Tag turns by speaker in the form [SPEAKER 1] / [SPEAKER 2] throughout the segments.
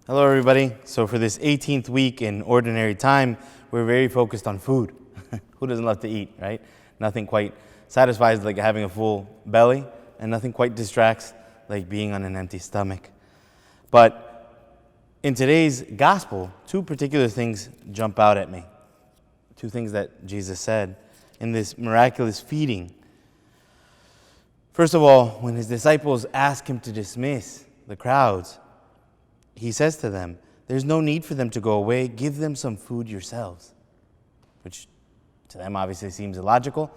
[SPEAKER 1] Hello, everybody. So for this 18th week in Ordinary Time, we're very focused on food. Who doesn't love to eat, right? Nothing quite satisfies like having a full belly, and nothing quite distracts like being on an empty stomach. But in today's gospel, two particular things jump out at me. Two things that Jesus said in this miraculous feeding. First of all, when his disciples ask him to dismiss the crowds, he says to them, there's no need for them to go away. Give them some food yourselves. Which to them obviously seems illogical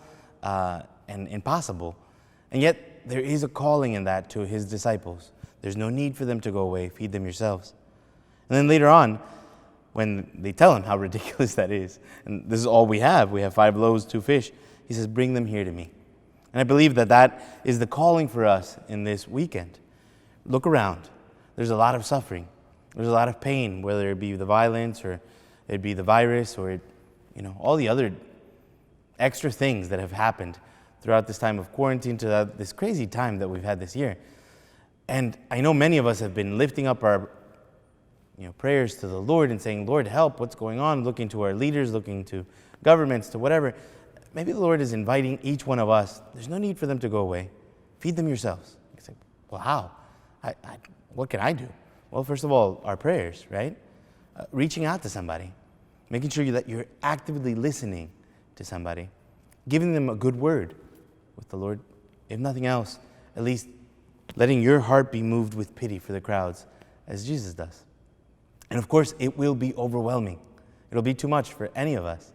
[SPEAKER 1] and impossible. And yet there is a calling in that to his disciples. There's no need for them to go away. Feed them yourselves. And then later on, when they tell him how ridiculous that is, and this is all we have 5 loaves, 2 fish, he says, bring them here to me. And I believe that that is the calling for us in this weekend. Look around. There's a lot of suffering. There's a lot of pain, whether it be the violence or it be the virus or all the other extra things that have happened throughout this time of quarantine to this crazy time that we've had this year. And I know many of us have been lifting up our prayers to the Lord and saying, Lord, help, what's going on? Looking to our leaders, looking to governments, to whatever. Maybe the Lord is inviting each one of us. There's no need for them to go away. Feed them yourselves. You say, well, how? What can I do? Well, first of all, our prayers, right? Reaching out to somebody, making sure that you're actively listening to somebody, giving them a good word with the Lord. If nothing else, at least letting your heart be moved with pity for the crowds as Jesus does. And of course, it will be overwhelming. It'll be too much for any of us.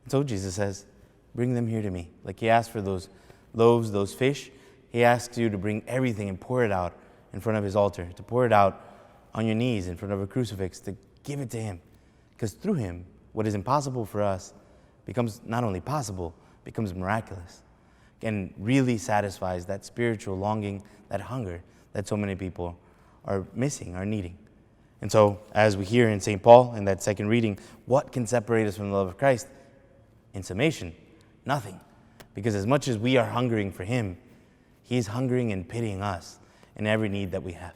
[SPEAKER 1] And so Jesus says, bring them here to me. Like he asked for those loaves, those fish, he asks you to bring everything and pour it out in front of his altar, to pour it out on your knees in front of a crucifix, to give it to him. Because through him, what is impossible for us becomes not only possible, becomes miraculous, and really satisfies that spiritual longing, that hunger that so many people are missing, are needing. And so, as we hear in St. Paul in that second reading, what can separate us from the love of Christ? In summation, nothing. Because as much as we are hungering for him, he is hungering and pitying us in every need that we have.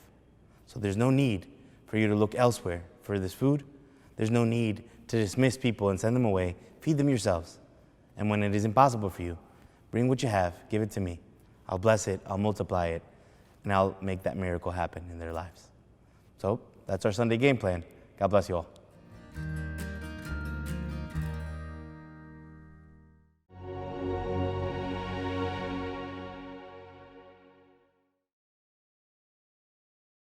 [SPEAKER 1] So there's no need for you to look elsewhere for this food. There's no need to dismiss people and send them away. Feed them yourselves. And when it is impossible for you, bring what you have, give it to me. I'll bless it, I'll multiply it, and I'll make that miracle happen in their lives. So that's our Sunday game plan. God bless you all.